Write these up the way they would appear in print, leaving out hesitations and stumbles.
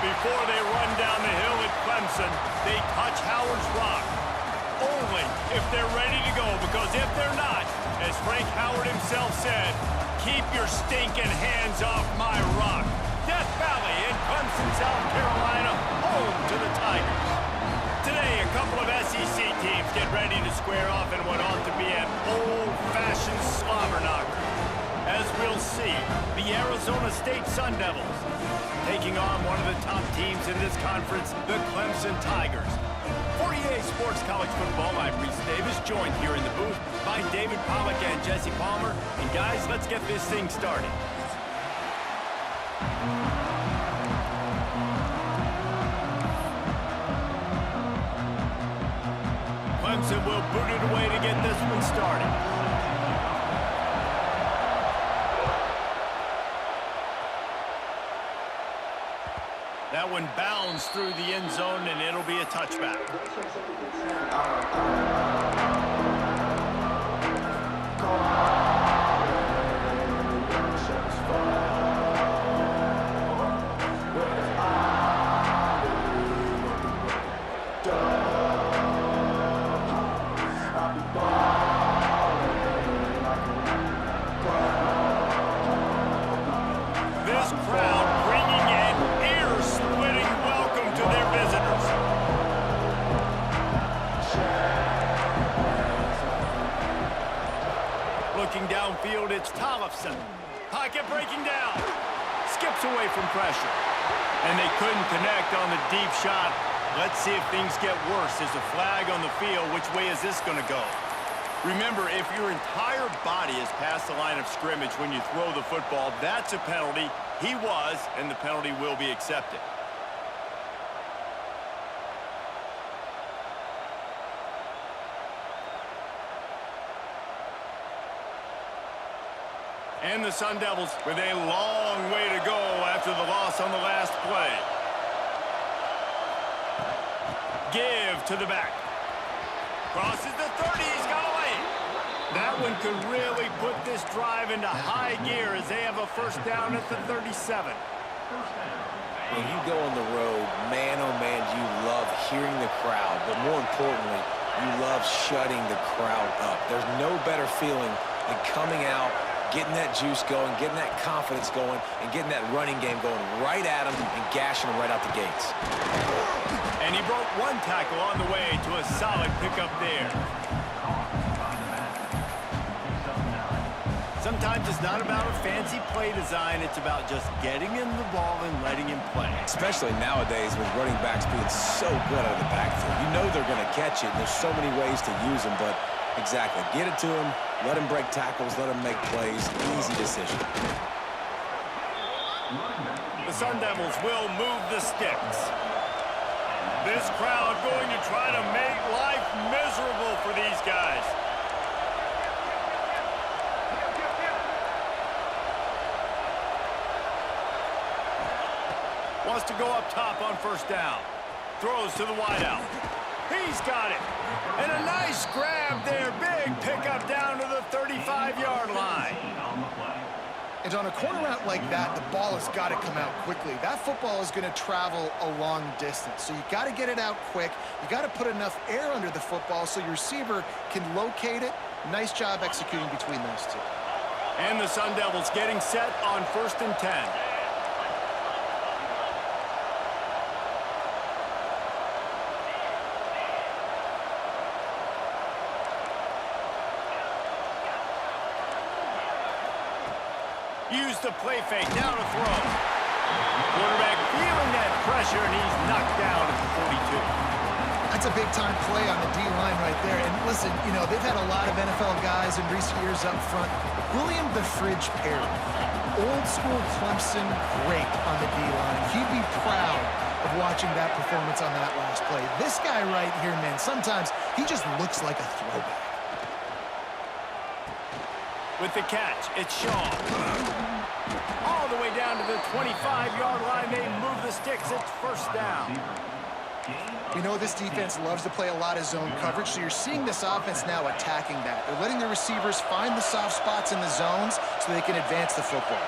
Before they run down the hill at Clemson, they touch Howard's rock. Only if they're ready to go, because if they're not, as Frank Howard himself said, keep your stinking hands off my rock. Death Valley in Clemson, South Carolina, home to the Tigers. Today, a couple of SEC teams get ready to square off in what ought to be an old-fashioned slobber knocker. As we'll see, the Arizona State Sun Devils taking on one of the top teams in this conference, the Clemson Tigers. For EA Sports College Football, I'm Reese Davis, joined here in the booth by David Pollack and Jesse Palmer. And guys, let's get this thing started. Clemson will boot it away to get this one started. That one bounds through the end zone, and it'll be a touchback. This crowd bringing an ear-splitting welcome to their visitors. Looking downfield, it's Tollefson. Pocket breaking down. Skips away from pressure. And they couldn't connect on the deep shot. Let's see if things get worse. There's a flag on the field. Which way is this going to go? Remember, if your entire body is past the line of scrimmage when you throw the football, that's a penalty. He was, and the penalty will be accepted. And the Sun Devils with a long way to go after the loss on the last play. Give to the back. Crosses the 30, he's got away. That one could really put this drive into high gear as they have a first down at the 37. When you go on the road, man, oh man, you love hearing the crowd, but more importantly, you love shutting the crowd up. There's no better feeling than coming out, getting that juice going, getting that confidence going, and getting that running game going right at them and gashing them right out the gates. And he broke one tackle on the way to a solid pickup there. Sometimes it's not about a fancy play design, it's about just getting him the ball and letting him play. Especially nowadays with running backs being so good out of the backfield. You know they're going to catch it, and there's so many ways to use them, but exactly, get it to him, let him break tackles, let him make plays, easy decision. The Sun Devils will move the sticks. This crowd going to try to make life miserable for these guys. Wants to go up top on first down. Throws to the wideout. He's got it. And a nice grab there. Big pickup down to the 35-yard line. And on a corner route like that, the ball has got to come out quickly. That football is going to travel a long distance. So you got to get it out quick. You got to put enough air under the football so your receiver can locate it. Nice job executing between those two. And the Sun Devils getting set on 1st and 10. Use the play fake, now to throw. Quarterback feeling that pressure, and he's knocked down at the 42. That's a big-time play on the D-line right there. And listen, you know, they've had a lot of NFL guys in recent years up front. William the Fridge Perry, old-school Clemson great on the D-line. He'd be proud of watching that performance on that last play. This guy right here, man, sometimes he just looks like a throwback. With the catch, it's Shaw. All the way down to the 25-yard line. They move the sticks. It's first down. We know this defense loves to play a lot of zone coverage, so you're seeing this offense now attacking that. They're letting the receivers find the soft spots in the zones so they can advance the football.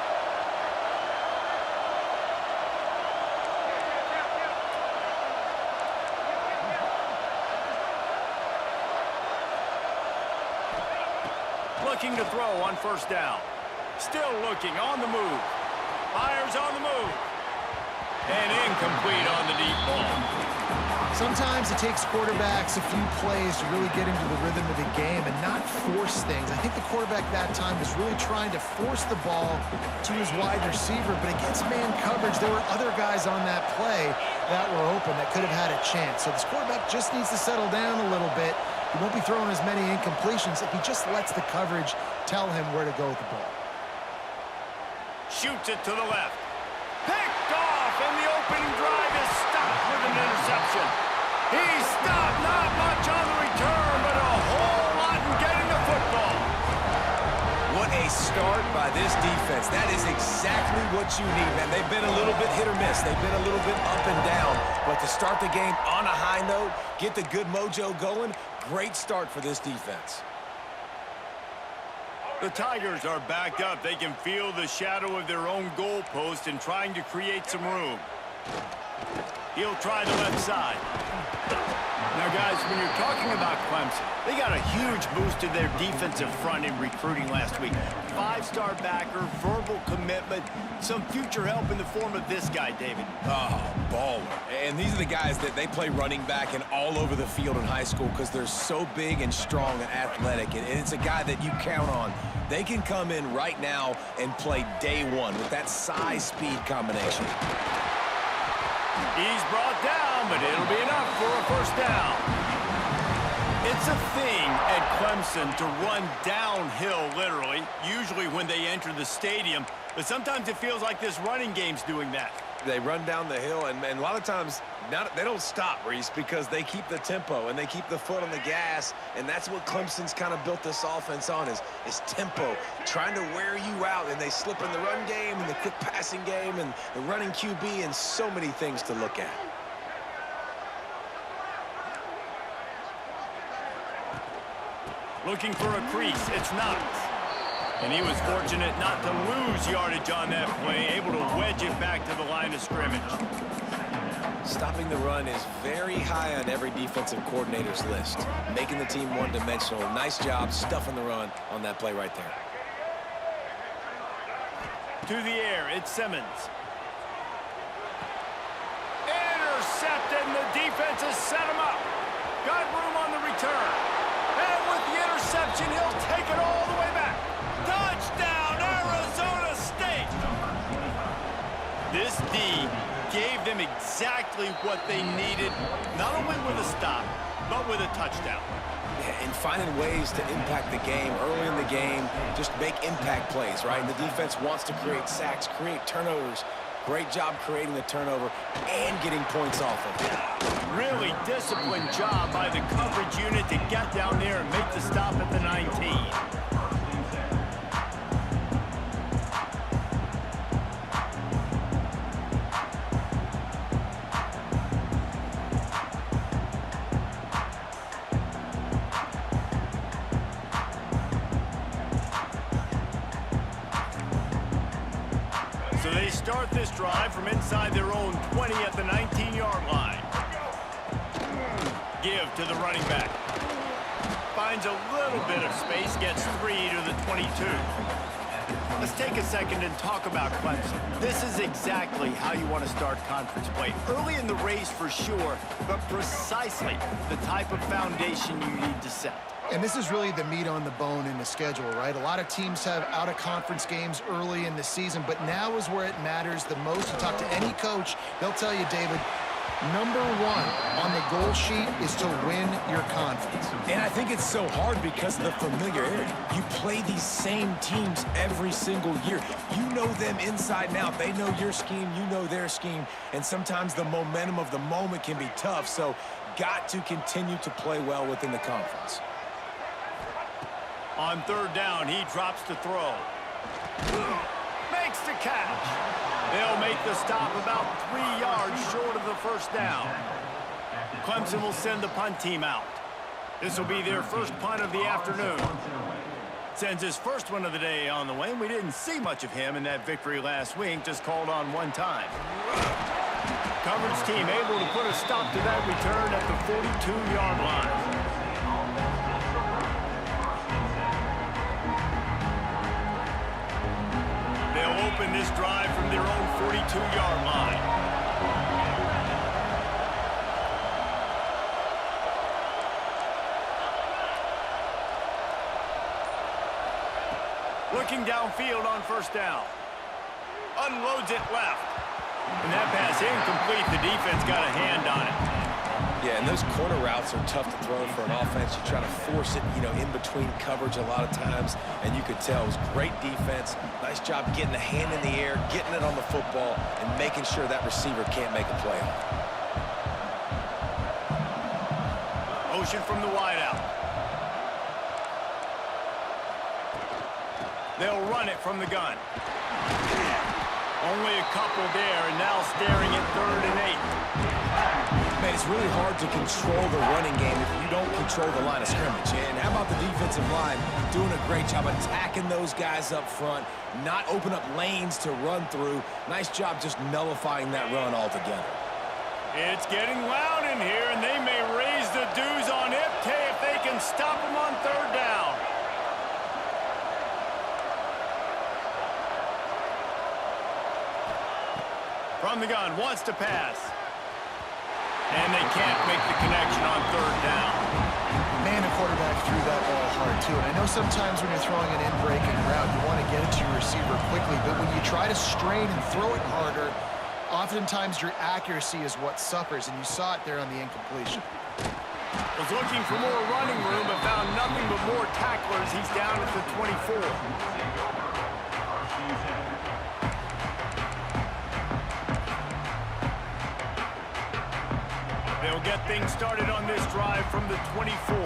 looking to throw on first down. Still looking on the move. Fires on the move. And incomplete on the deep ball. Sometimes it takes quarterbacks a few plays to really get into the rhythm of the game and not force things. I think the quarterback that time was really trying to force the ball to his wide receiver, but against man coverage, there were other guys on that play that were open that could have had a chance. So this quarterback just needs to settle down a little bit. He won't be throwing as many incompletions if he just lets the coverage tell him where to go with the ball. Shoots it to the left. Picked off, and the opening drive is stopped with an interception. He's stopped, not much on the return, but a whole lot in getting the football. What a start by this defense. That is exactly what you need, man. They've been a little bit hit or miss. They've been a little bit up and down. But to start the game on a high note, get the good mojo going, great start for this defense. The Tigers are backed up. They can feel the shadow of their own goalpost and trying to create some room. He'll try the left side. Now, guys, when you're talking about Clemson, they got a huge boost to their defensive front in recruiting last week. 5-star backer, verbal commitment, some future help in the form of this guy, David. Oh, baller. And these are the guys that they play running back and all over the field in high school because they're so big and strong and athletic. And it's a guy that you count on. They can come in right now and play day one with that size-speed combination. He's brought down, but it'll be enough for a first down. It's a thing at Clemson to run downhill, literally, usually when they enter the stadium. But sometimes it feels like this running game's doing that. They run down the hill, and a lot of times they don't stop, Reese, because they keep the tempo and they keep the foot on the gas, and that's what Clemson's kind of built this offense on is tempo, trying to wear you out, and they slip in the run game and the quick passing game and the running QB and so many things to look at. Looking for a crease, it's Knox. And he was fortunate not to lose yardage on that play, able to wedge it back to the line of scrimmage. Stopping the run is very high on every defensive coordinator's list. Making the team one-dimensional. Nice job stuffing the run on that play right there. To the air, it's Simmons. Intercepted, and the defense has set him up. Got room on the return. And with the interception, he'll take it all the way back. Touchdown, Arizona State! This D gave them exactly what they needed, not only with a stop, but with a touchdown. And finding ways to impact the game early in the game, just make impact plays, right? And the defense wants to create sacks, create turnovers. Great job creating the turnover and getting points off of it. Really disciplined job by the coverage unit to get down there and make the stop at the 19. So they start this drive from inside their own 20 at the 19-yard line. Give to the running back. Finds a little bit of space, gets 3 to the 22. Let's take a second and talk about Clemson. This is exactly how you want to start conference play. Early in the race for sure, but precisely the type of foundation you need to set. And this is really the meat on the bone in the schedule, right? A lot of teams have out-of-conference games early in the season, but now is where it matters the most. You talk to any coach, they'll tell you, David, number one on the goal sheet is to win your conference. And I think it's so hard because of the familiarity. You play these same teams every single year. You know them inside and out. They know your scheme, you know their scheme, and sometimes the momentum of the moment can be tough, so got to continue to play well within the conference. On third down, he drops to throw. Makes the catch. They'll make the stop about 3 yards short of the first down. Clemson will send the punt team out. This will be their first punt of the afternoon. Sends his first one of the day on the way. We didn't see much of him in that victory last week, just called on one time. Coverage team able to put a stop to that return at the 42-yard line. open this drive from their own 42-yard line. Looking downfield on first down. Unloads it left. And that pass incomplete. The defense got a hand on it. Yeah, and those corner routes are tough to throw for an offense. You try to force it, in between coverage a lot of times, and you could tell it was great defense. Nice job getting a hand in the air, getting it on the football, and making sure that receiver can't make a play. Motion from the wideout. They'll run it from the gun. Only a couple there, and now staring at 3rd and 8. Man, it's really hard to control the running game if you don't control the line of scrimmage. And how about the defensive line doing a great job attacking those guys up front, not open up lanes to run through. Nice job just nullifying that run altogether. It's getting loud in here, and they may raise the dues on Iptay if they can stop them on 3rd down. From the gun, wants to pass. And they can't make the connection on 3rd down. Man, the quarterback threw that ball hard, too. And I know sometimes when you're throwing an in-breaking route, you want to get it to your receiver quickly. But when you try to strain and throw it harder, oftentimes your accuracy is what suffers. And you saw it there on the incompletion. Was looking for more running room, but found nothing but more tacklers. He's down at the 24. They'll get things started on this drive from the 24.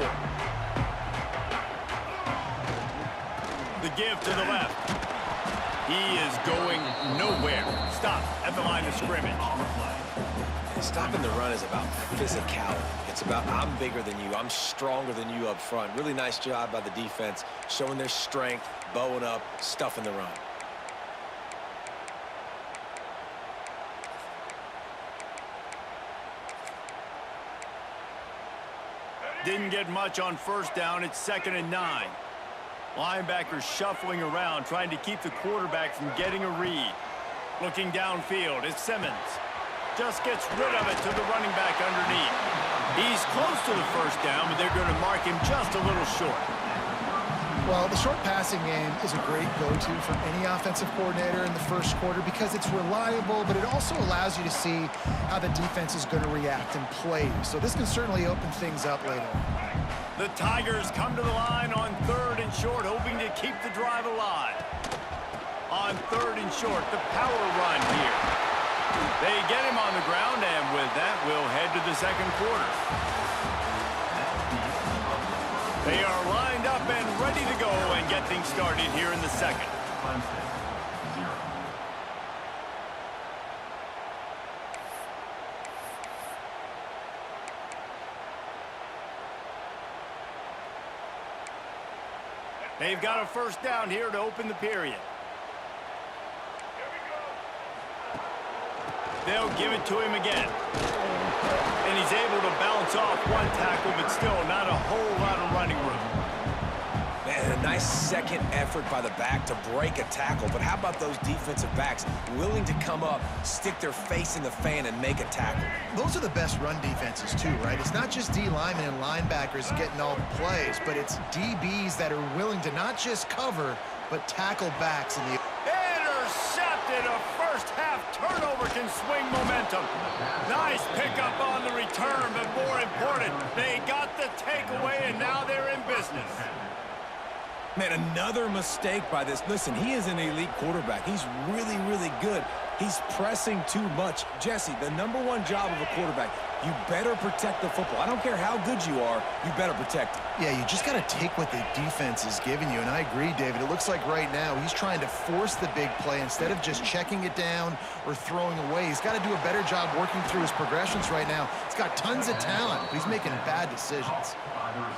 The give to the left. He is going nowhere. Stop at the line of scrimmage. Stopping the run is about physicality. It's about I'm bigger than you, I'm stronger than you up front. Really nice job by the defense, showing their strength, bowing up, stuffing the run. Didn't get much on first down. It's 2nd and 9. Linebackers shuffling around, trying to keep the quarterback from getting a read. Looking downfield, it's Simmons. Just gets rid of it to the running back underneath. He's close to the first down, but they're going to mark him just a little short. Well, the short passing game is a great go-to for any offensive coordinator in the first quarter because it's reliable, but it also allows you to see how the defense is going to react and play. So this can certainly open things up later. The Tigers come to the line on 3rd and short, hoping to keep the drive alive. On 3rd and short, the power run here. They get him on the ground, and with that, we'll head to the 2nd quarter. They are lined up and ready to go and get things started here in the 2nd. They've got a first down here to open the period. They'll give it to him again. And he's able to bounce off one tackle, but still not a whole lot of running room. Man, a nice second effort by the back to break a tackle. But how about those defensive backs willing to come up, stick their face in the fan, and make a tackle? Those are the best run defenses, too, right? It's not just D linemen and linebackers getting all the plays, but it's DBs that are willing to not just cover, but tackle backs in the... Intercepted. A first-half turnover can swing momentum. Nice pickup on the return, but more important, they got the takeaway, and now they're in business. Man, another mistake by this. Listen, he is an elite quarterback. He's really, really good. He's pressing too much. Jesse, the #1 job of a quarterback, you better protect the football. I don't care how good you are, you better protect it. Yeah, you just got to take what the defense is giving you, and I agree, David. It looks like right now he's trying to force the big play instead of just checking it down or throwing away. He's got to do a better job working through his progressions right now. He's got tons of talent, but he's making bad decisions.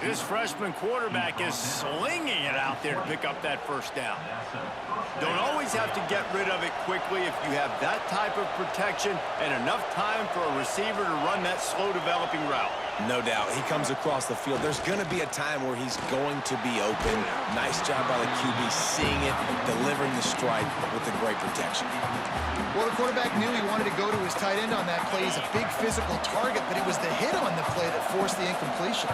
This freshman quarterback is slinging it out there to pick up that first down. Don't always have to get rid of it quickly if you have have that type of protection and enough time for a receiver to run that slow-developing route. No doubt. He comes across the field. There's going to be a time where he's going to be open. Nice job by the QB seeing it, delivering the strike with the great protection. Well, the quarterback knew he wanted to go to his tight end on that play. He's a big physical target, but it was the hit on the play that forced the incompletion.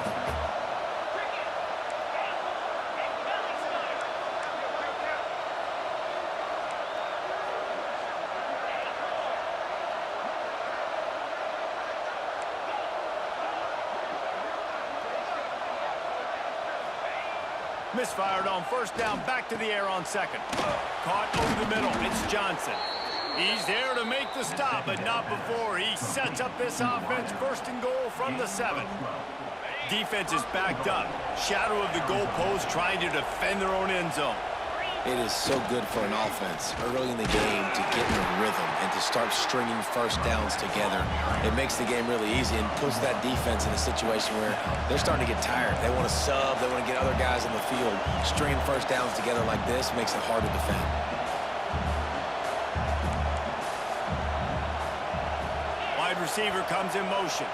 Misfired on first down, back to the air on second. Caught over the middle, it's Johnson. He's there to make the stop, but not before he sets up this offense. First and goal from the 7. Defense is backed up. Shadow of the goalpost trying to defend their own end zone. It is so good for an offense early in the game to get in a rhythm and to start stringing first downs together. It makes the game really easy and puts that defense in a situation where they're starting to get tired. They want to sub. They want to get other guys in the field. Stringing first downs together like this makes it hard to defend. Wide receiver comes in motion.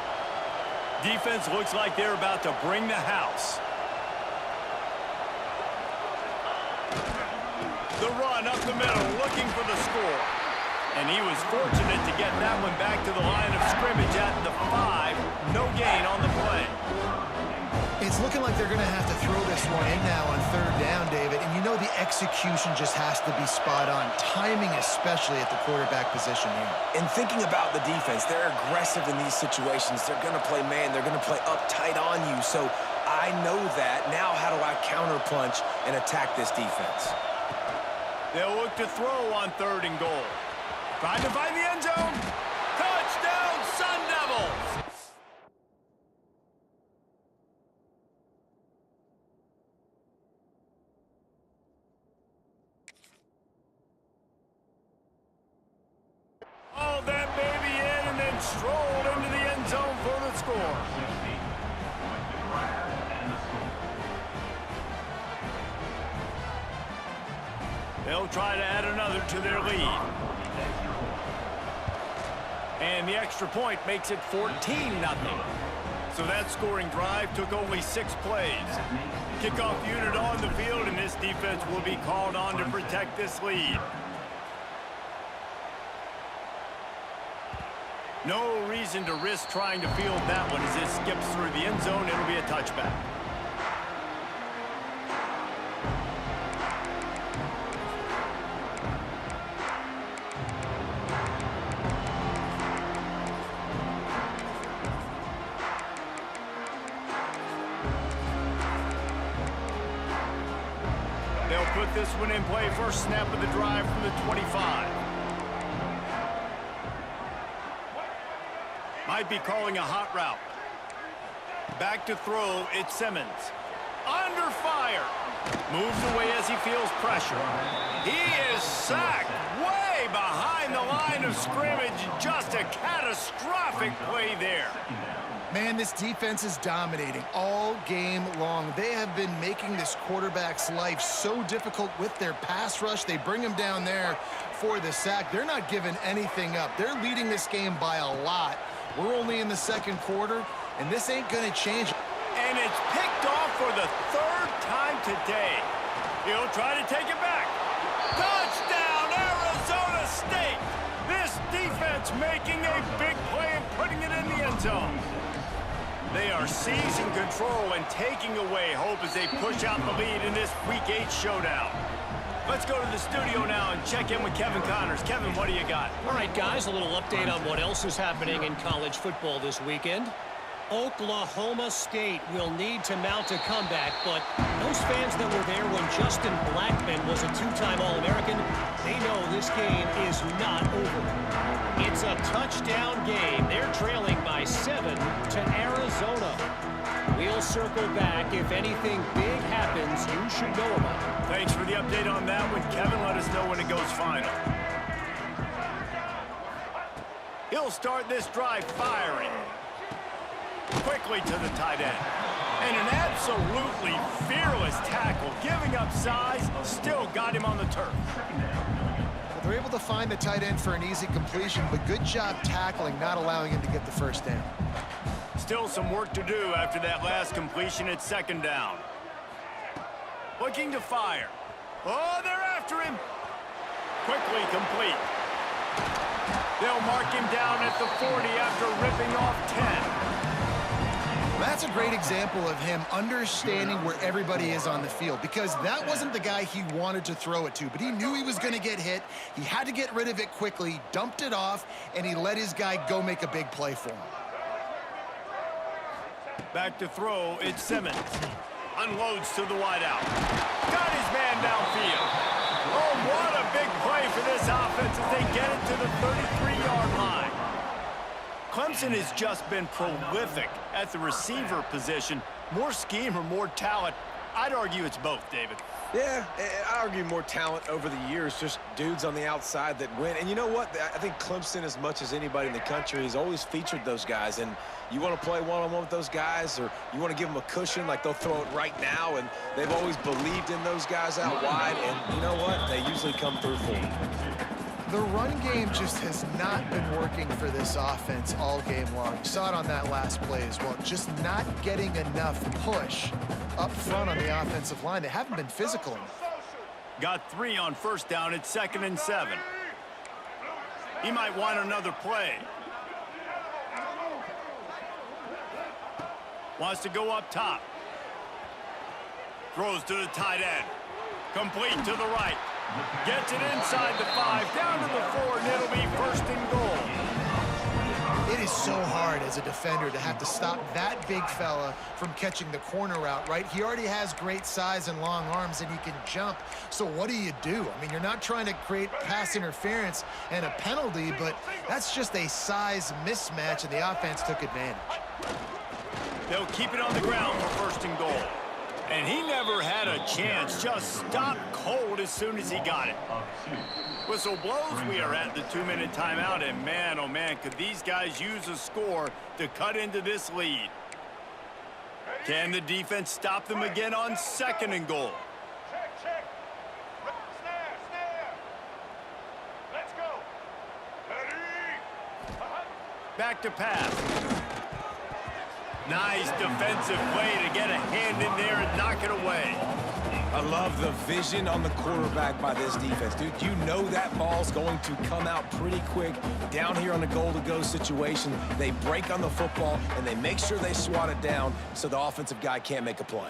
Defense looks like they're about to bring the house. The run up the middle, looking for the score. And he was fortunate to get that one back to the line of scrimmage at the 5. No gain on the play. It's looking like they're going to have to throw this one in now on third down, David. And you know the execution just has to be spot on. Timing especially at the quarterback position here. And thinking about the defense, they're aggressive in these situations. They're going to play man. They're going to play up tight on you. So I know that. Now how do I counterpunch and attack this defense? They'll look to throw on third and goal. Trying to find the end zone. Touchdown, Sun Devils! Hauled that baby in and then strolled into the end zone for the score. They'll try to add another to their lead. And the extra point makes it 14-0. So that scoring drive took only 6 plays. Kickoff unit on the field, and this defense will be called on to protect this lead. No reason to risk trying to field that one as it skips through the end zone. It'll be a touchback. They'll put this one in play. First snap of the drive from the 25. Might be calling a hot route. Back to throw, it's Simmons. Under fire. Moves away as he feels pressure. He is sacked way behind the line of scrimmage. Just a catastrophic play there. Man, this defense is dominating all game long. They have been making this quarterback's life so difficult with their pass rush. They bring him down there for the sack. They're not giving anything up. They're leading this game by a lot. We're only in the second quarter, and this ain't going to change. And it's picked off for the 3rd time today. He'll try to take it back. Touchdown, Arizona State! This defense making a big play and putting it in the end zone. They are seizing control and taking away hope as they push out the lead in this Week 8 showdown. Let's go to the studio now and check in with Kevin Connors. Kevin, what do you got? All right, guys, a little update on what else is happening in college football this weekend. Oklahoma State will need to mount a comeback, but those fans that were there when Justin Blackmon was a 2-time All-American, they know this game is not over. It's a touchdown game. They're trailing by 7 to Arizona. We'll circle back. If anything big happens, you should know about it. Thanks for the update on that one, Kevin. Let us know when it goes final. He'll start this drive firing. Quickly to the tight end. And an absolutely fearless tackle. Giving up size, still got him on the turf. They're able to find the tight end for an easy completion, but good job tackling, not allowing him to get the first down. Still some work to do after that last completion at second down. Looking to fire. Oh, they're after him. Quickly complete. They'll mark him down at the 40 after ripping off 10. That's a great example of him understanding where everybody is on the field, because that wasn't the guy he wanted to throw it to, but he knew he was going to get hit. He had to get rid of it quickly, dumped it off, and he let his guy go make a big play for him. Back to throw, it's Simmons. Unloads to the wideout. Got his man downfield. Oh, what a big play for this offense as they get it to the 33-yard line. Clemson has just been prolific at the receiver position. More scheme or more talent? I'd argue it's both, David. Yeah, I argue more talent over the years, just dudes on the outside that win. And you know what? I think Clemson, as much as anybody in the country, has always featured those guys. And you want to play one-on-one with those guys, or you want to give them a cushion, like they'll throw it right now. And they've always believed in those guys out wide. And you know what? They usually come through for them. The run game just has not been working for this offense all game long. You saw it on that last play as well. Just not getting enough push up front on the offensive line. They haven't been physical enough. Got 3 on first down at 2nd and 7. He might want another play. Wants to go up top. Throws to the tight end. Complete to the right. Gets it inside the 5, down to the 4, and it'll be 1st and goal. It is so hard as a defender to have to stop that big fella from catching the corner route, right? He already has great size and long arms, and he can jump. So what do? I mean, you're not trying to create pass interference and a penalty, but that's just a size mismatch, and the offense took advantage. They'll keep it on the ground for 1st and goal. And he never had a chance, just stopped cold as soon as he got it. Whistle blows, we are at the 2-minute timeout, and man, oh man, could these guys use a score to cut into this lead. Can the defense stop them again on 2nd and goal? Check. Snare. Let's go. Ready. Back to pass. Nice defensive play to get a hand in there and knock it away. I love the vision on the quarterback by this defense. Dude, you know that ball's going to come out pretty quick down here on the goal-to-go situation. They break on the football, and they make sure they swat it down so the offensive guy can't make a play.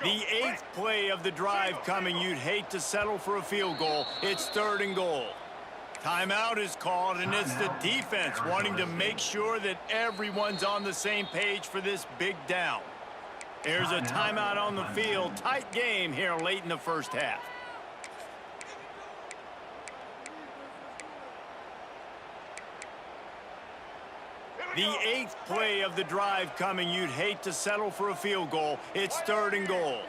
The 8th play of the drive coming. You'd hate to settle for a field goal. It's 3rd and goal. Timeout is called, and it's the defense wanting to make sure that everyone's on the same page for this big down. There's a timeout on the field. Tight game here late in the first half. The 8th play of the drive coming. You'd hate to settle for a field goal. It's 3rd and goal.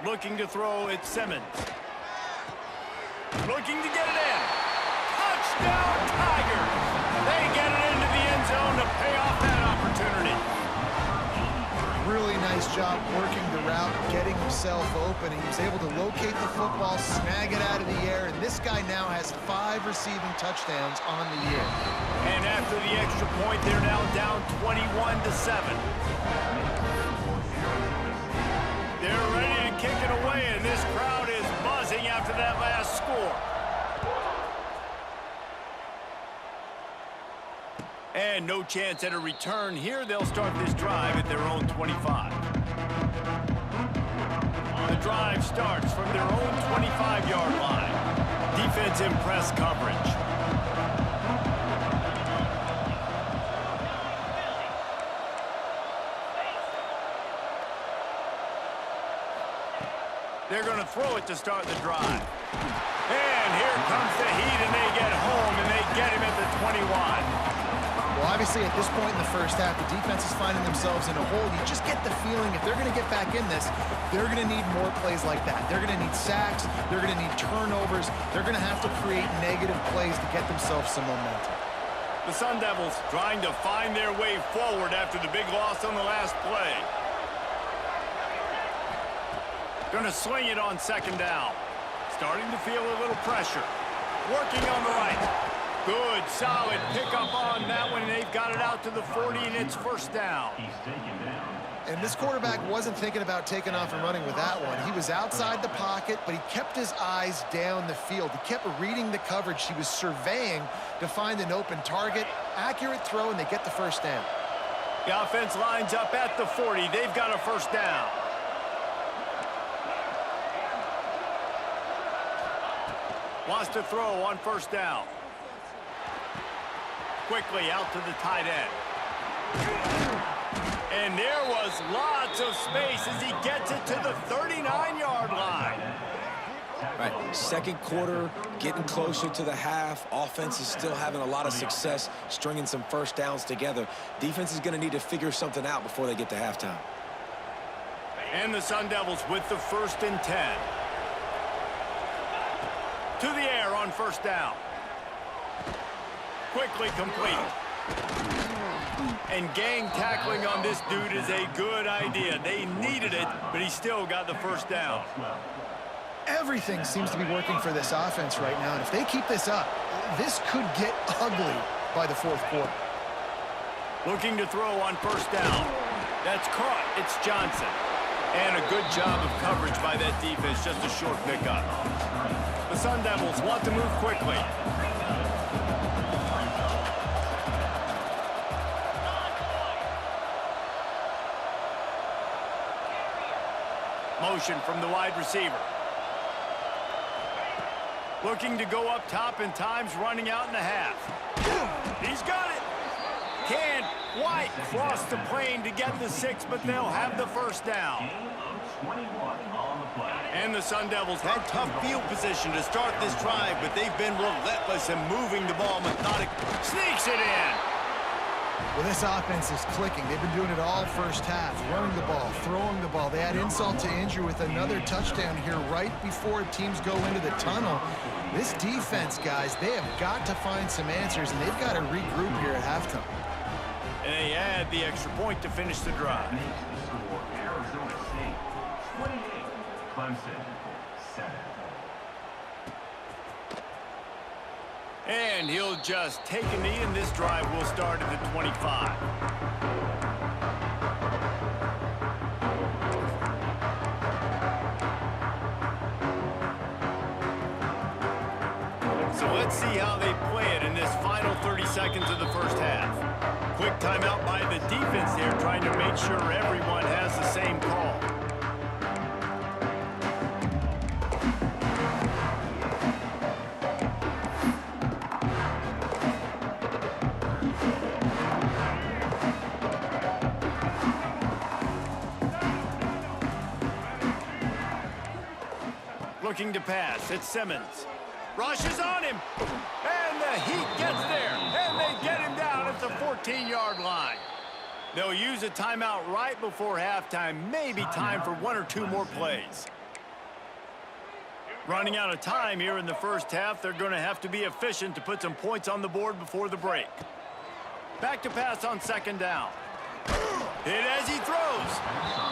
Looking to throw, it's Simmons. Looking to get it in. Touchdown, Tigers! They get it into the end zone to pay off that opportunity. Really nice job working the route, getting himself open, and he was able to locate the football, snag it out of the air, and this guy now has 5 receiving touchdowns on the year. And after the extra point, they're now down 21-7. They're ready to kick it away, and this crowd is buzzing after that last score. And no chance at a return here. They'll start this drive at their own 25. The drive starts from their own 25-yard line. Defense in press coverage. They're going to throw it to start the drive. And here comes the heat, and they get home, and they get him at the 21. Well, I Obviously, at this point in the first half, the defense is finding themselves in a hole. You just get the feeling if they're going to get back in this, they're going to need more plays like that. They're going to need sacks. They're going to need turnovers. They're going to have to create negative plays to get themselves some momentum. The Sun Devils trying to find their way forward after the big loss on the last play. Going to swing it on second down. Starting to feel a little pressure. Working on the right. Good, solid pickup on that one, and they've got it out to the 40, and it's first down. And this quarterback wasn't thinking about taking off and running with that one. He was outside the pocket, but he kept his eyes down the field. He kept reading the coverage. He was surveying to find an open target. Accurate throw, and they get the first down. The offense lines up at the 40. They've got a first down. Wants to throw on first down. Quickly out to the tight end. And there was lots of space as he gets it to the 39-yard line. Right, second quarter, getting closer to the half. Offense is still having a lot of success stringing some first downs together. Defense is going to need to figure something out before they get to halftime. And the Sun Devils with the 1st and 10. To the air on first down. Quickly complete. And gang tackling on this dude is a good idea. They needed it, but he still got the first down. Everything seems to be working for this offense right now, and if they keep this up, this could get ugly by the fourth quarter. Looking to throw on first down. That's caught. It's Johnson. And a good job of coverage by that defense, just a short pickup. The Sun Devils want to move quickly. Motion from the wide receiver. Looking to go up top, and time's running out in the half. He's got it. Can White cross the plane to get the 6, but they'll have the first down. And the Sun Devils had tough field position to start this drive, but they've been relentless in moving the ball methodically. Sneaks it in. Well, this offense is clicking. They've been doing it all first half, running the ball, throwing the ball. They add insult to injury with another touchdown here right before teams go into the tunnel. This defense, guys, they have got to find some answers, and they've got to regroup here at halftime. And they add the extra point to finish the drive. Arizona State 28, Clemson 7. And he'll just take a knee, and this drive will start at the 25. So let's see how they play it in this final 30 seconds of the first half. Quick timeout by the defense there, trying to make sure everyone has the same call. Looking to pass, it's Simmons. Rushes on him, and the Heat gets there, and they get him down at the 14-yard line. They'll use a timeout right before halftime, maybe time for 1 or 2 more plays. Running out of time here in the first half, they're going to have to be efficient to put some points on the board before the break. Back to pass on second down. Hit as he throws.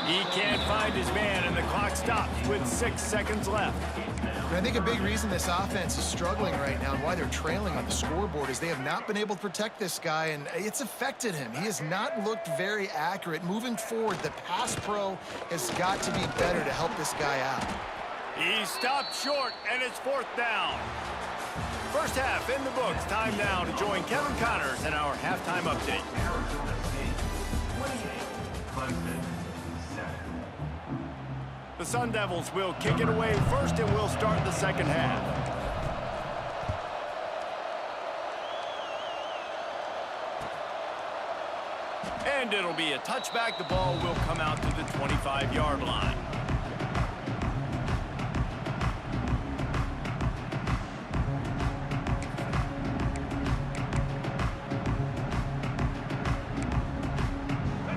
He can't find his man, and the clock stops with 6 seconds left. And I think a big reason this offense is struggling right now and why they're trailing on the scoreboard is they have not been able to protect this guy, and it's affected him. He has not looked very accurate. Moving forward, the pass pro has got to be better to help this guy out. He stopped short, and it's fourth down. First half in the books. Time now to join Kevin Connors in our halftime update. Arizona State 28, Clemson 7. The Sun Devils will kick it away first, and we'll start the second half. And it'll be a touchback. The ball will come out to the 25-yard line.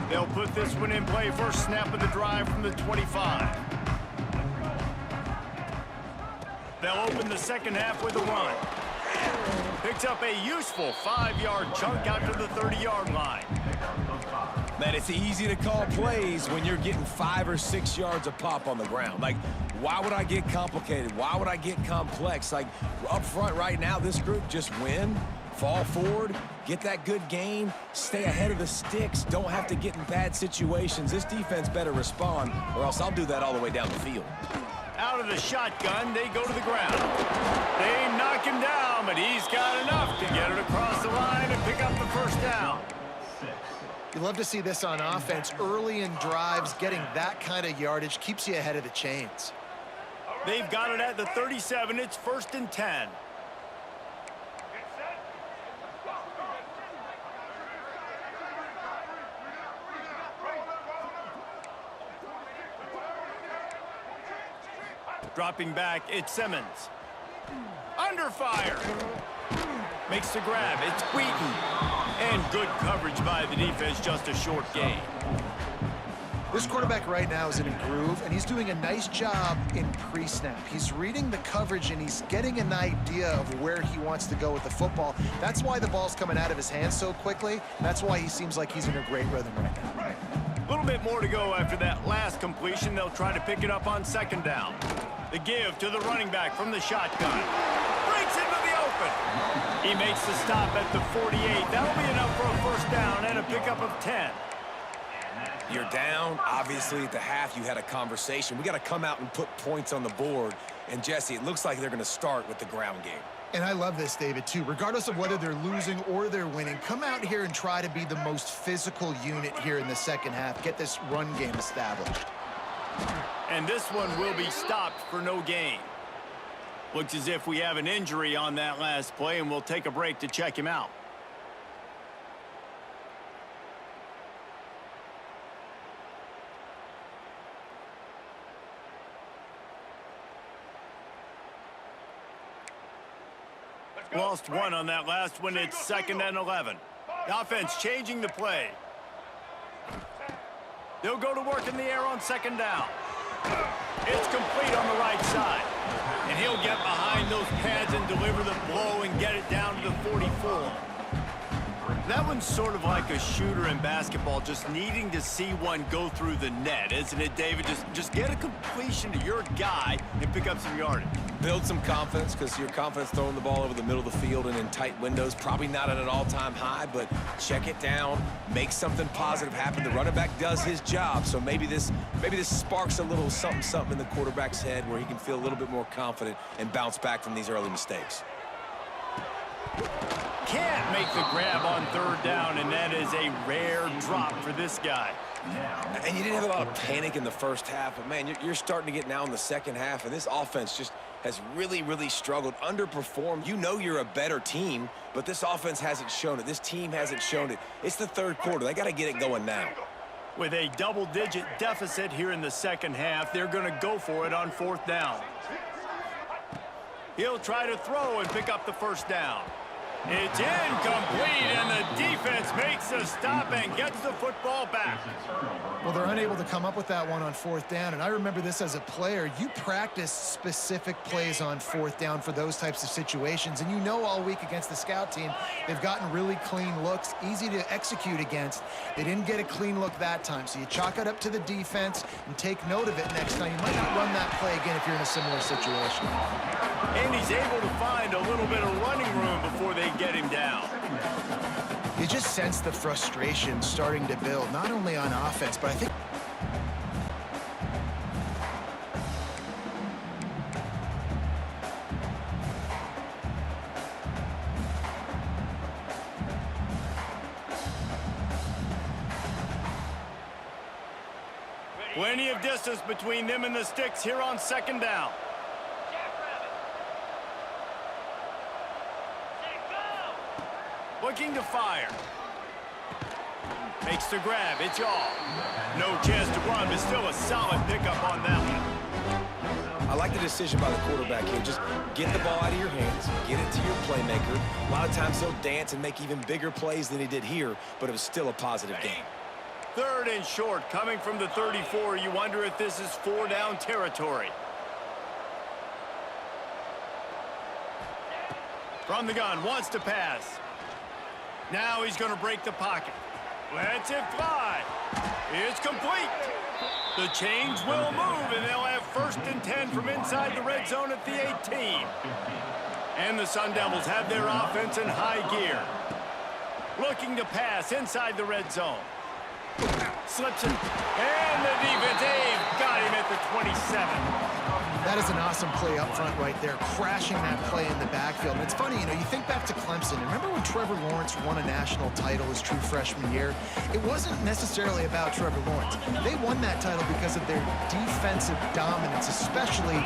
They'll put this one in play first snap of the drive from the 25. They'll open the second half with a run. Picks up a useful 5-yard chunk out to the 30-yard line. Man, it's easy to call plays when you're getting 5 or 6 yards a pop on the ground. Like, why would I get complicated? Why would I get complex? Like, up front right now, this group just win, fall forward, get that good gain, stay ahead of the sticks, don't have to get in bad situations. This defense better respond, or else I'll do that all the way down the field. Out of the shotgun, they go to the ground. They knock him down, but he's got enough to get it across the line and pick up the first down. You love to see this on offense. Early in drives, getting that kind of yardage keeps you ahead of the chains. They've got it at the 37. It's 1st and 10. Dropping back, it's Simmons. Under fire. Makes the grab, it's Wheaton. And good coverage by the defense, just a short gain. This quarterback right now is in a groove, and he's doing a nice job in pre-snap. He's reading the coverage, and he's getting an idea of where he wants to go with the football. That's why the ball's coming out of his hands so quickly. That's why he seems like he's in a great rhythm right now. A little bit more to go after that last completion. They'll try to pick it up on 2nd down. The give to the running back from the shotgun. Breaks into the open. He makes the stop at the 48. That'll be enough for a first down and a pickup of 10. You're down. Obviously, at the half, you had a conversation. We got to come out and put points on the board. And, Jesse, it looks like they're going to start with the ground game. And I love this, David, too. Regardless of whether they're losing or they're winning, come out here and try to be the most physical unit here in the second half. Get this run game established. And this one will be stopped for no gain. Looks as if we have an injury on that last play, and we'll take a break to check him out. Lost one on that last one. It's 2nd and 11. The offense changing the play. They'll go to work in the air on 2nd down. It's complete on the right side. And he'll get behind those pads and deliver the blow and get it down to the 44. That one's sort of like a shooter in basketball, just needing to see one go through the net, isn't it, David? Just get a completion to your guy and pick up some yardage. Build some confidence, because your confidence throwing the ball over the middle of the field and in tight windows, probably not at an all-time high, but check it down, make something positive happen. The running back does his job, so maybe this sparks a little something in the quarterback's head where he can feel a little bit more confident and bounce back from these early mistakes. Can't make the grab on 3rd down, and that is a rare drop for this guy. And you didn't have a lot of panic in the first half, but, man, you're starting to get now in the second half, and this offense just has really, really struggled, underperformed. You know you're a better team, but this offense hasn't shown it. This team hasn't shown it. It's the 3rd quarter. They got to get it going now. With a double-digit deficit here in the second half, they're going to go for it on 4th down. He'll try to throw and pick up the first down. It's incomplete, and the defense makes a stop and gets the football back. Well, they're unable to come up with that one on 4th down, and I remember this as a player. You practice specific plays on 4th down for those types of situations, and you know all week against the scout team, they've gotten really clean looks, easy to execute against. They didn't get a clean look that time, so you chalk it up to the defense and take note of it next time. You might not run that play again if you're in a similar situation. And he's able to find a little bit of running room before they get him down. You just sense the frustration starting to build, not only on offense, but I think plenty of distance between them and the sticks here on 2nd down. Looking to fire. Makes the grab. It's all. No chance to run, but still a solid pickup on that one. I like the decision by the quarterback here. Just get the ball out of your hands, get it to your playmaker. A lot of times he'll dance and make even bigger plays than he did here, but it was still a positive game. 3rd and short, coming from the 34. You wonder if this is 4-down territory. From the gun, wants to pass. Now he's going to break the pocket. Lets it fly. It's complete. The chains will move, and they'll have 1st and 10 from inside the red zone at the 18. And the Sun Devils have their offense in high gear. Looking to pass inside the red zone. Slips it. And the defense, they've got him at the 27. That is an awesome play up front right there, crashing that play in the backfield. And it's funny, you think back to Clemson. Remember when Trevor Lawrence won a national title his true freshman year? It wasn't necessarily about Trevor Lawrence. They won that title because of their defensive dominance, especially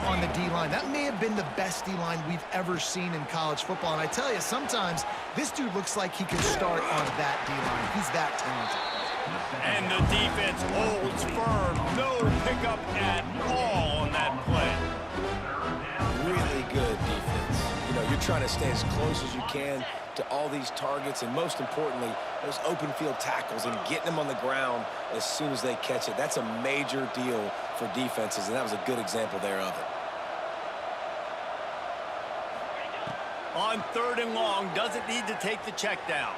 on the D-line. That may have been the best D-line we've ever seen in college football. And I tell you, sometimes this dude looks like he could start on that D-line. He's that talented. And the defense holds firm. No pickup at all on that play. Really good defense. You're trying to stay as close as you can to all these targets, and most importantly, those open field tackles and getting them on the ground as soon as they catch it. That's a major deal for defenses, and that was a good example there of it. On 3rd and long, doesn't need to take the check down.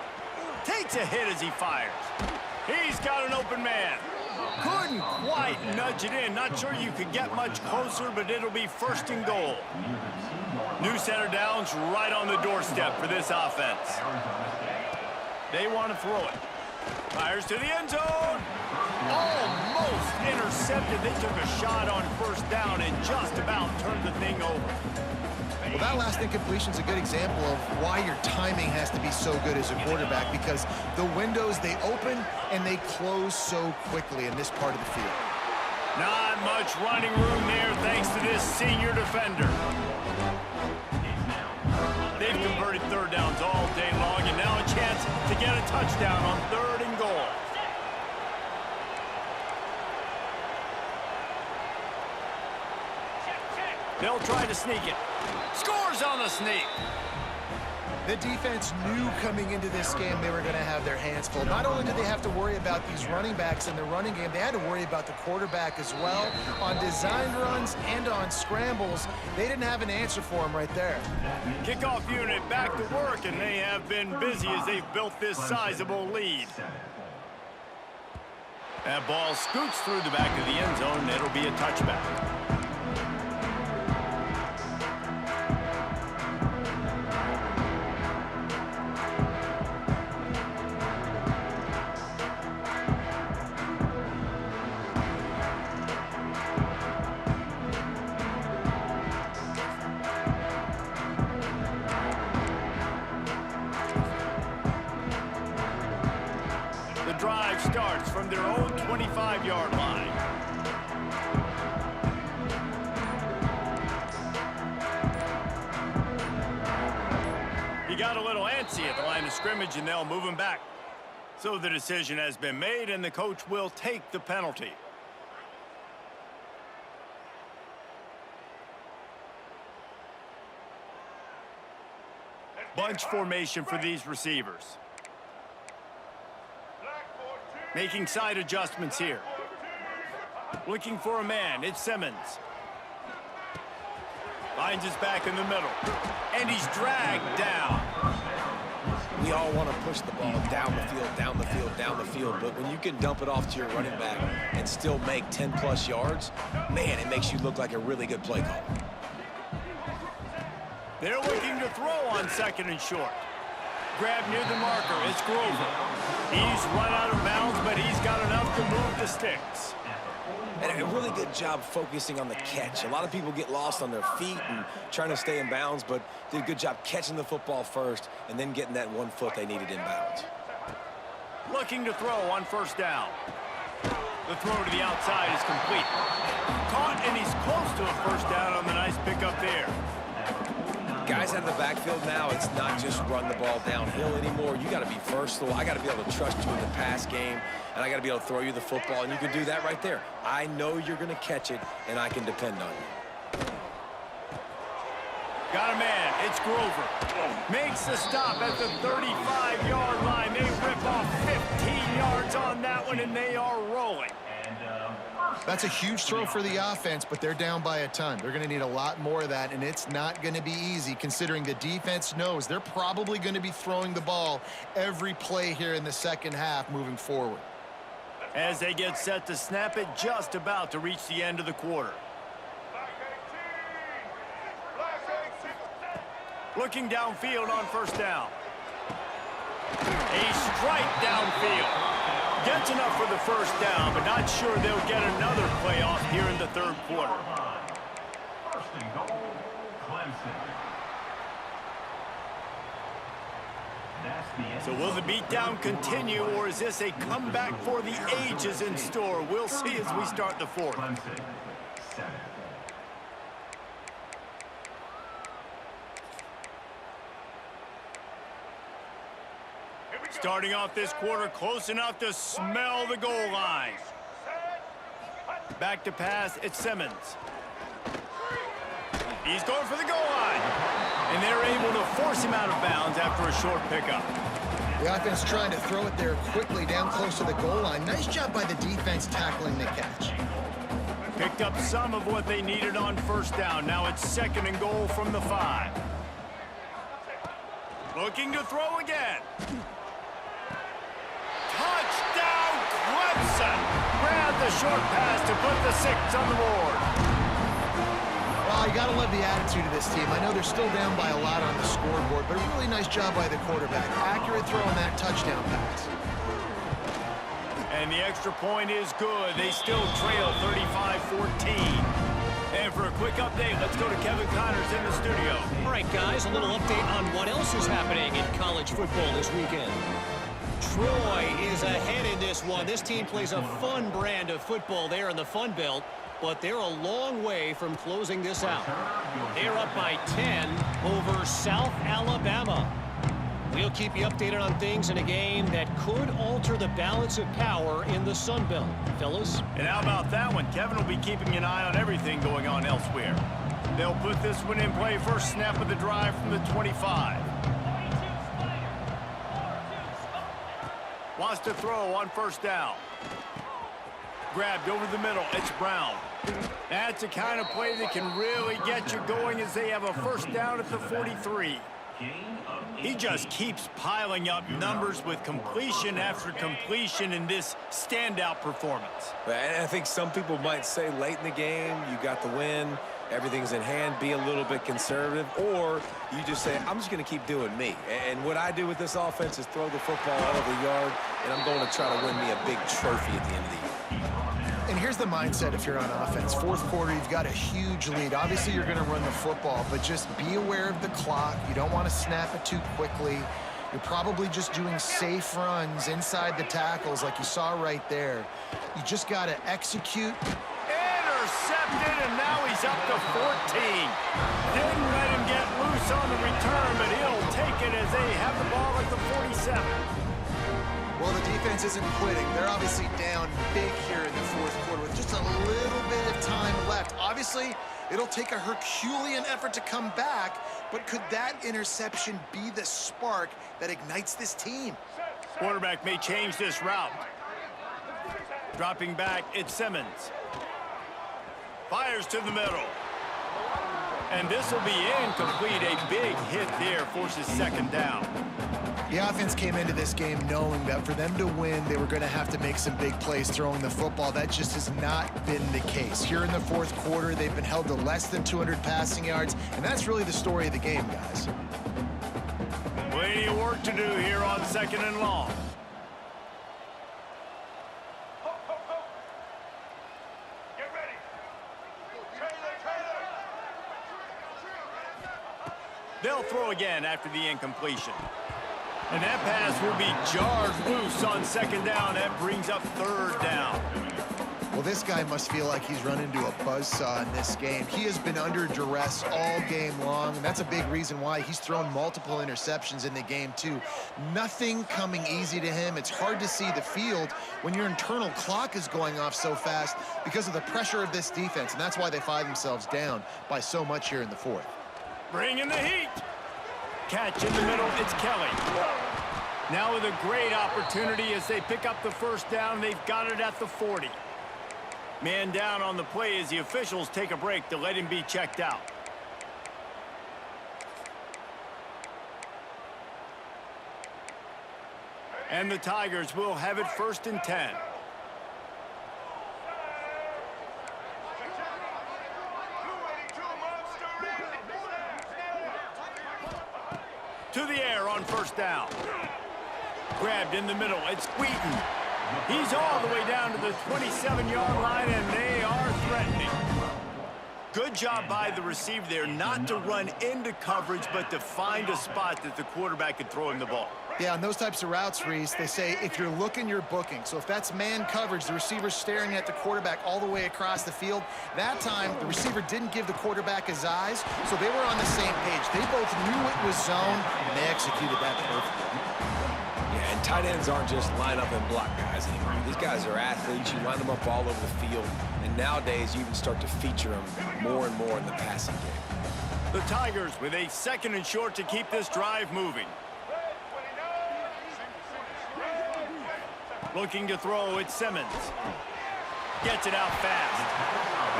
Takes a hit as he fires. He's got an open man. Couldn't quite nudge it in. Not sure you could get much closer, but it'll be 1st and goal. New center downs right on the doorstep for this offense. They want to throw it. Fires to the end zone. Almost intercepted. They took a shot on 1st down and just about turned the thing over. Well, that last incompletion is a good example of why your timing has to be so good as a quarterback, because the windows, they open and they close so quickly in this part of the field. Not much running room there thanks to this senior defender. They've converted 3rd downs all day long, and now a chance to get a touchdown on 3rd and goal. They'll try to sneak it. Scores on the sneak. The defense knew coming into this game they were going to have their hands full. Not only did they have to worry about these running backs in the running game, they had to worry about the quarterback as well. On designed runs and on scrambles, they didn't have an answer for him right there. Kickoff unit back to work, and they have been busy as they've built this sizable lead. That ball scoots through the back of the end zone, and it'll be a touchback. Drive starts from their own 25-yard line. He got a little antsy at the line of scrimmage, and they'll move him back. So the decision has been made, and the coach will take the penalty. Bunch formation for these receivers. Making side adjustments here. Looking for a man. It's Simmons. Finds his back in the middle. And he's dragged down. We all want to push the ball down the field, down the field, down the field. But when you can dump it off to your running back and still make 10-plus yards, man, it makes you look like a really good play call. They're looking to throw on 2nd and short. Grab near the marker. It's Grover. He's run out of bounds, but he's got enough to move the sticks. And a really good job focusing on the catch. A lot of people get lost on their feet and trying to stay in bounds, but did a good job catching the football first and then getting that 1 foot they needed in bounds. Looking to throw on 1st down. The throw to the outside is complete. Caught, and he's close to a 1st down on the nice pickup there. Guys out of the backfield now, it's not just run the ball downhill anymore. You got to be versatile. I got to be able to trust you in the pass game, and I got to be able to throw you the football, and you can do that right there. I know you're going to catch it, and I can depend on you. Got a man. It's Grover. Makes the stop at the 35-yard line. They rip off 15 yards on that one, and That's a huge throw for the offense, but they're down by a ton. They're going to need a lot more of that, and it's not going to be easy considering the defense knows they're probably going to be throwing the ball every play here in the second half moving forward. As they get set to snap it, just about to reach the end of the quarter. Looking downfield on first down. A strike downfield. Gets enough for the first down, but not sure they'll get another playoff here in the third quarter. First and goal, Clemson. That's the end. So will the beatdown continue, or is this a comeback for the ages in store? We'll see as we start the fourth. Clemson, 7. Starting off this quarter close enough to smell the goal line. Back to pass, it's Simmons. He's going for the goal line. And they're able to force him out of bounds after a short pickup. The offense trying to throw it there quickly down close to the goal line. Nice job by the defense tackling the catch. Picked up some of what they needed on first down. Now it's second and goal from the 5. Looking to throw again. Touchdown, Clemson! Grabbed the short pass to put the 6 on the board. Well, you got to love the attitude of this team. I know they're still down by a lot on the scoreboard, but a really nice job by the quarterback. Accurate throw on that touchdown pass. And the extra point is good. They still trail 35-14. And for a quick update, let's go to Kevin Connors in the studio. All right, guys, a little update on what else is happening in college football this weekend. Troy is ahead in this one. This team plays a fun brand of football there in the Fun Belt, but they're a long way from closing this out. They're up by 10 over South Alabama. We'll keep you updated on things in a game that could alter the balance of power in the Sun Belt. Fellas? And how about that one? Kevin will be keeping an eye on everything going on elsewhere. They'll put this one in play. First snap of the drive from the 25. Wants to throw on first down. Grabbed over the middle. It's Brown. That's the kind of play that can really get you going as they have a first down at the 43. He just keeps piling up numbers with completion after completion in this standout performance. And I think some people might say late in the game, you got the win, everything's in hand, be a little bit conservative, or you just say, I'm just going to keep doing me. And what I do with this offense is throw the football all over the yard, and I'm going to try to win me a big trophy at the end of the year. And here's the mindset if you're on offense. Fourth quarter, you've got a huge lead. Obviously, you're going to run the football, but just be aware of the clock. You don't want to snap it too quickly. You're probably just doing safe runs inside the tackles like you saw right there. You just got to execute. Intercepted, and now he's up to 14. Didn't let him get loose on the return, but he'll take it as they have the ball at the 47. Well, the defense isn't quitting. They're obviously down big here in the fourth quarter with just a little bit of time left. Obviously, it'll take a Herculean effort to come back, but could that interception be the spark that ignites this team? Quarterback may change this route. Dropping back, it's Simmons. Fires to the middle. And this will be incomplete. A big hit there forces second down. The offense came into this game knowing that for them to win, they were going to have to make some big plays throwing the football. That just has not been the case. Here in the fourth quarter, they've been held to less than 200 passing yards, and that's really the story of the game, guys. Plenty of work to do here on second and long. They'll throw again after the incompletion. And that pass will be jarred loose on second down. That brings up third down. Well, this guy must feel like he's run into a buzzsaw in this game. He has been under duress all game long, and that's a big reason why he's thrown multiple interceptions in the game, too. Nothing coming easy to him. It's hard to see the field when your internal clock is going off so fast because of the pressure of this defense, and that's why they find themselves down by so much here in the fourth. Bringing the heat. Catch in the middle, it's Kelly. Now with a great opportunity as they pick up the first down. They've got it at the 40. Man down on the play as the officials take a break to let him be checked out. And the Tigers will have it 1st and 10. To the air on 1st down. Grabbed in the middle. It's Wheaton. He's all the way down to the 27-yard line, and they are threatening. Good job by the receiver there not to run into coverage, but to find a spot that the quarterback could throw him the ball. Yeah, on those types of routes, Reese, they say if you're looking, you're booking. So if that's man coverage, the receiver's staring at the quarterback all the way across the field. That time, the receiver didn't give the quarterback his eyes, so they were on the same page. They both knew it was zone, and they executed that perfectly. Yeah, and tight ends aren't just line up and block guys anymore. These guys are athletes. You line them up all over the field. And nowadays, you even start to feature them more and more in the passing game. The Tigers with a 2nd and short to keep this drive moving. Looking to throw, it's Simmons. Gets it out fast.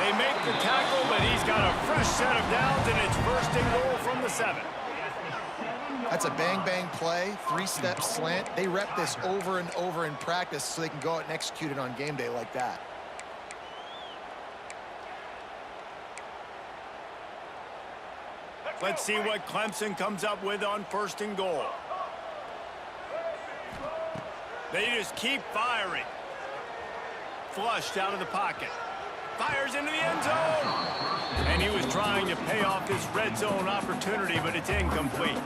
They make the tackle, but he's got a fresh set of downs, and it's 1st and goal from the 7. That's a bang-bang play, 3-step slant. They rep this over and over in practice so they can go out and execute it on game day like that. Let's see what Clemson comes up with on 1st and goal. They just keep firing. Flushed out of the pocket. Fires into the end zone. And he was trying to pay off this red zone opportunity, but it's incomplete.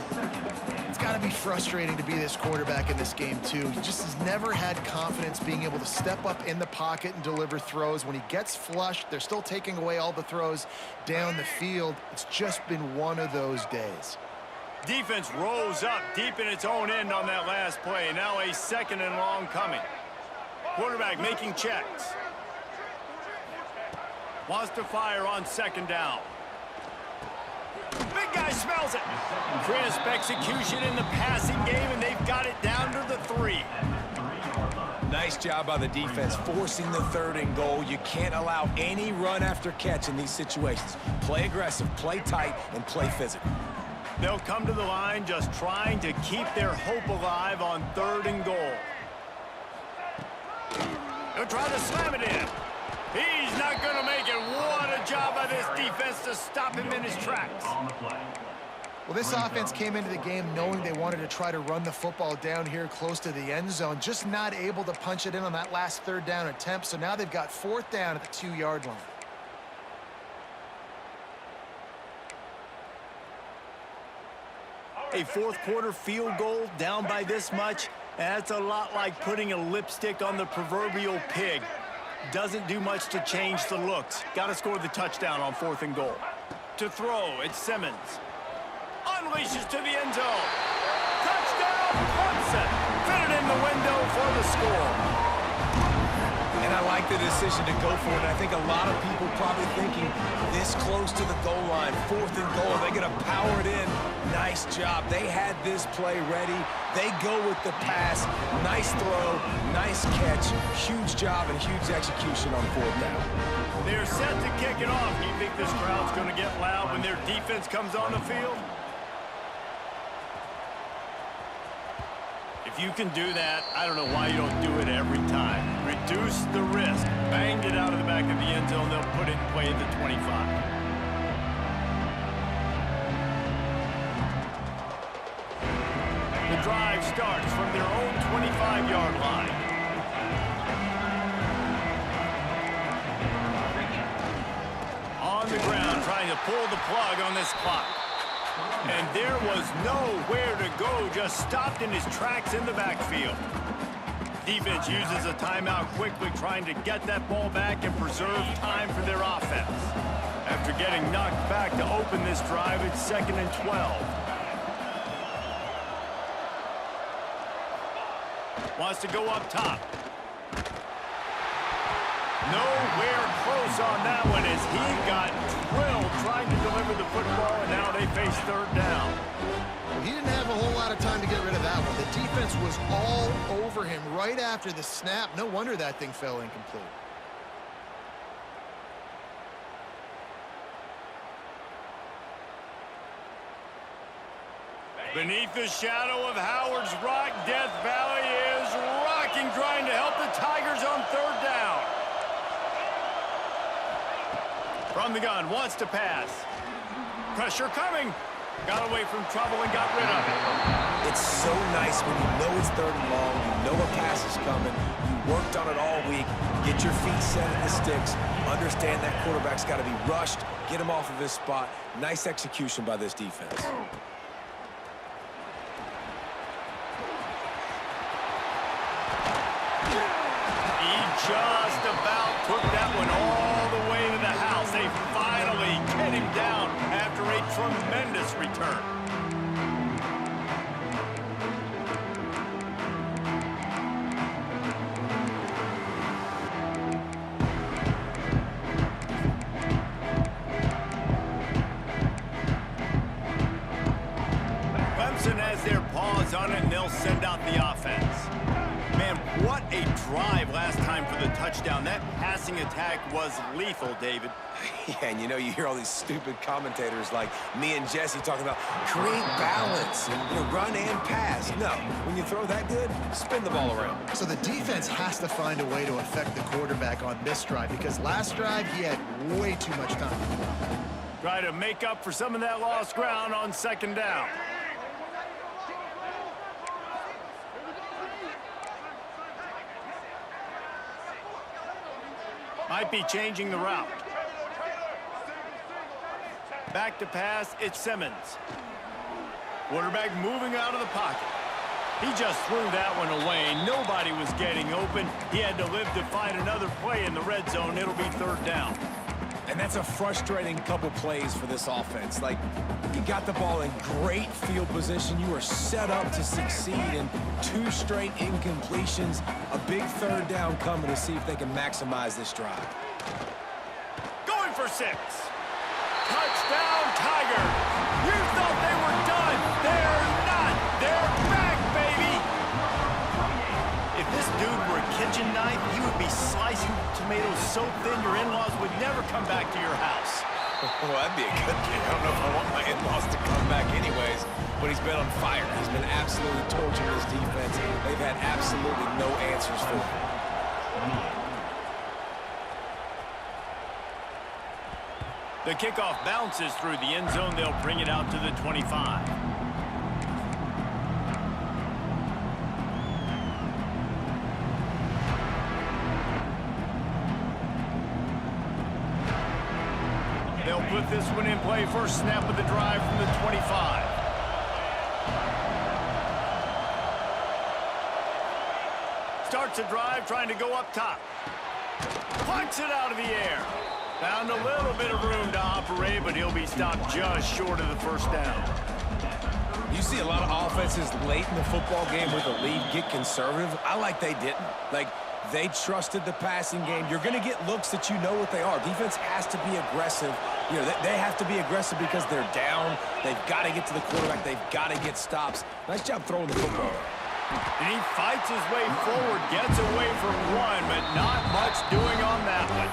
It's got to be frustrating to be this quarterback in this game, too. He just has never had confidence being able to step up in the pocket and deliver throws. When he gets flushed, they're still taking away all the throws down the field. It's just been one of those days. Defense rose up deep in its own end on that last play. Now a 2nd and long coming. Quarterback making checks. Wants to fire on 2nd down. Big guy smells it. Crisp execution in the passing game, and they've got it down to the 3. Nice job by the defense forcing the 3rd and goal. You can't allow any run after catch in these situations. Play aggressive, play tight, and play physical. They'll come to the line just trying to keep their hope alive on 3rd and goal. They'll try to slam it in. He's not going to make it. What a job by this defense to stop him in his tracks. Well, this offense came into the game knowing they wanted to try to run the football down here close to the end zone, just not able to punch it in on that last 3rd down attempt. So now they've got 4th down at the 2-yard line. A 4th quarter field goal down by this much, that's a lot like putting a lipstick on the proverbial pig. Doesn't do much to change the looks. Got to score the touchdown on 4th and goal. To throw, it's Simmons. Unleashes to the end zone. Touchdown, Clemson. Fit it in the window for the score. And I like the decision to go for it. I think a lot of people probably thinking this close to the goal line, 4th and goal, they're going to power it in. Nice job. They had this play ready. They go with the pass. Nice throw, nice catch. Huge job and huge execution on 4th down. They're set to kick it off. Do you think this crowd's going to get loud when their defense comes on the field? If you can do that, I don't know why you don't do it every time. Reduce the risk. Banged it out of the back of the end zone. They'll put it in play at the 25. The drive starts from their own 25-yard line. On the ground, trying to pull the plug on this clock. And there was nowhere to go, just stopped in his tracks in the backfield. Defense uses a timeout quickly, trying to get that ball back and preserve time for their offense. After getting knocked back to open this drive, it's 2nd and 12. Wants to go up top. Nowhere close on that one as he got drilled trying to deliver the football, and now they face 3rd down. He didn't have a whole lot of time to get rid of that one. The defense was all over him right after the snap. No wonder that thing fell incomplete. Beneath the shadow of Howard's Rock, Death Valley is rocking, trying to help the Tigers on third down. From the gun, wants to pass. Pressure coming. Got away from trouble and got rid of it. It's so nice when you know it's third and long, you know a pass is coming, you worked on it all week, get your feet set in the sticks, understand that quarterback's got to be rushed, get him off of his spot. Nice execution by this defense. Just about took that one all the way to the house. They finally get him down after a tremendous return. Clemson has their paws on it, and they'll send out the offense. Man, what a drive last time for the touchdown. That passing attack was lethal, David. Yeah, and you know, you hear all these stupid commentators like me and Jesse talking about create balance, run and pass. No, when you throw that good, spin the ball around. So the defense has to find a way to affect the quarterback on this drive because last drive he had way too much time. Try to make up for some of that lost ground on second down. Might be changing the route. Back to pass, it's Simmons. Quarterback moving out of the pocket. He just threw that one away. Nobody was getting open. He had to live to find another play in the red zone. It'll be third down. And that's a frustrating couple plays for this offense. Like, you got the ball in great field position. You are set up to succeed in 2 straight incompletions. A big third down coming to see if they can maximize this drive. Going for 6. Touchdown, Tigers. You thought they were done. They're not. They're back, baby. If this dude were a kitchen knife, he would be slicing tomatoes so thin your in-laws would never come back to your house. Well, that'd be a good thing. I don't know if I want my in-laws to come back anyways, but he's been on fire. He's been absolutely torching this defense. They've had absolutely no answers for him. The kickoff bounces through the end zone. They'll bring it out to the 25. They'll put this one in play. First snap of the drive from the 25. Starts a drive trying to go up top. Punts it out of the air. Found a little bit of room to operate, but he'll be stopped just short of the first down. You see a lot of offenses late in the football game with a lead get conservative. I like they didn't. Like, they trusted the passing game. You're going to get looks that you know what they are. Defense has to be aggressive. You know, they have to be aggressive because they're down. They've got to get to the quarterback. They've got to get stops. Nice job throwing the football. And he fights his way forward, gets away from one, but not much doing on that one.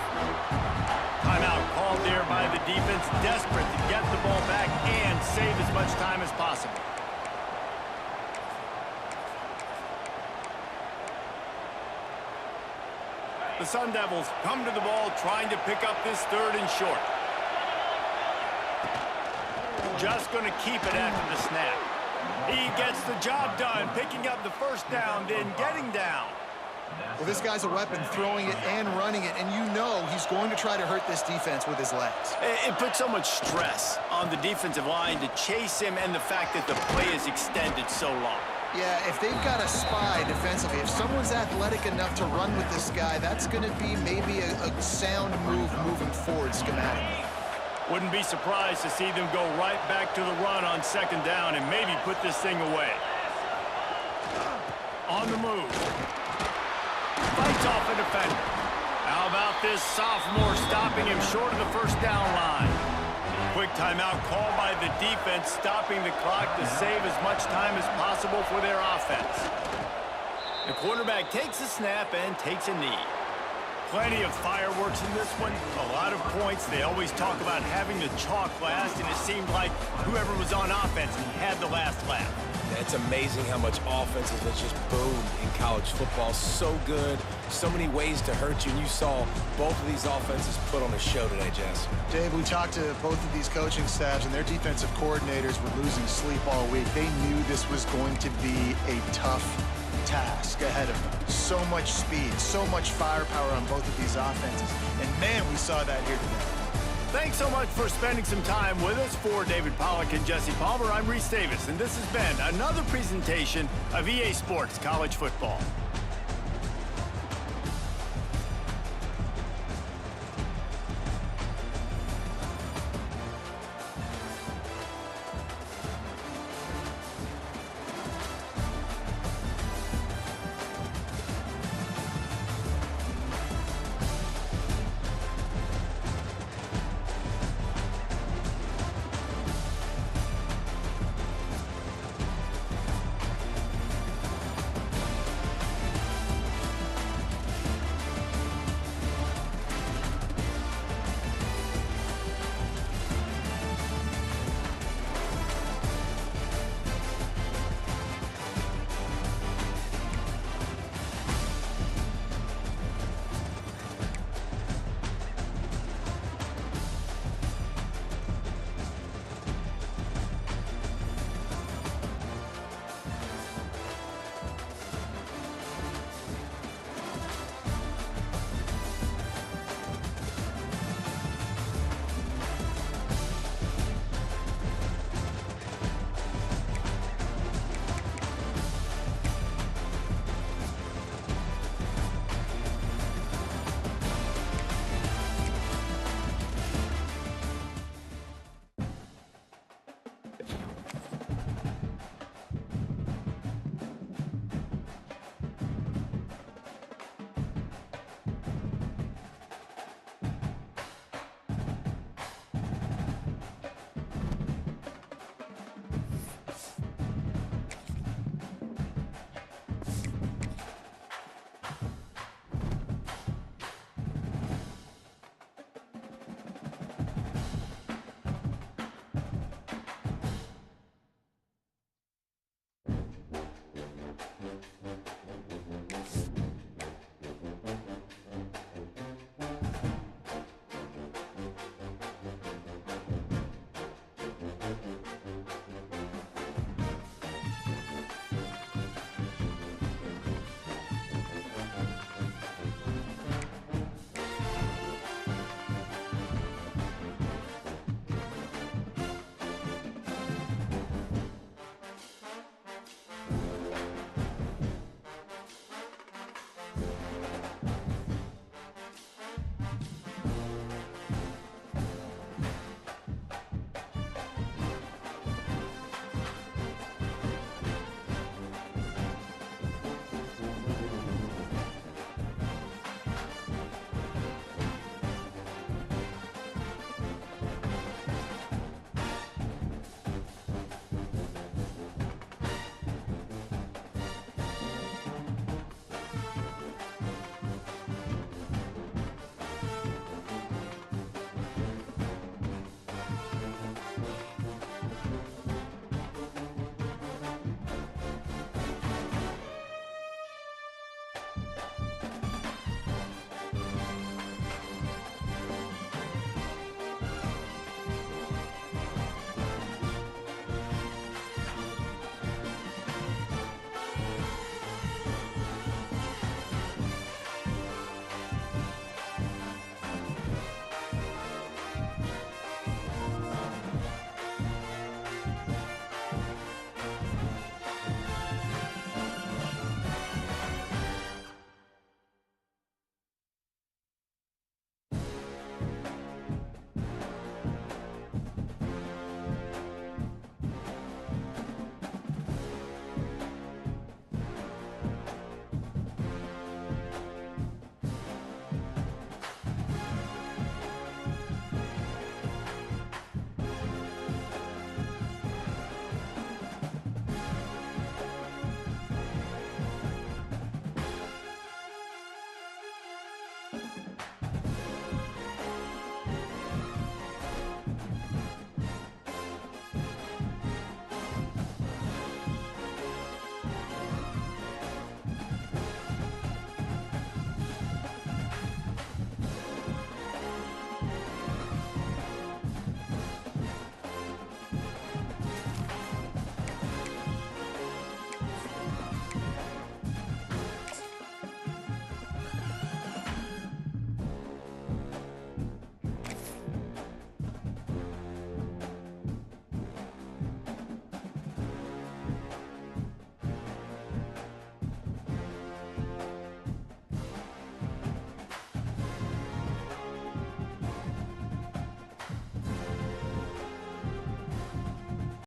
Timeout called there by the defense, desperate to get the ball back and save as much time as possible. The Sun Devils come to the ball trying to pick up this third and short. Just going to keep it after the snap. He gets the job done, picking up the first down, then getting down. Well, this guy's a weapon, throwing it and running it, and you know he's going to try to hurt this defense with his legs. It puts so much stress on the defensive line to chase him and the fact that the play is extended so long. Yeah, if they've got a spy defensively, if someone's athletic enough to run with this guy, that's going to be maybe a sound move moving forward schematically. Wouldn't be surprised to see them go right back to the run on second down and maybe put this thing away. On the move. Fights off a defender. How about this sophomore stopping him short of the first down line? Quick timeout called by the defense, stopping the clock to save as much time as possible for their offense. The quarterback takes a snap and takes a knee. Plenty of fireworks in this one, a lot of points. They always talk about having the chalk last, and it seemed like whoever was on offense had the last laugh. It's amazing how much offenses that just boom in college football. So good, so many ways to hurt you, and you saw both of these offenses put on a show today, Jess. Dave, we talked to both of these coaching staffs, and their defensive coordinators were losing sleep all week. They knew this was going to be a tough task ahead of them. So much speed, so much firepower on both of these offenses. And man, we saw that here today. Thanks so much for spending some time with us. For David Pollack and Jesse Palmer, I'm Reese Davis, and this has been another presentation of EA Sports College Football.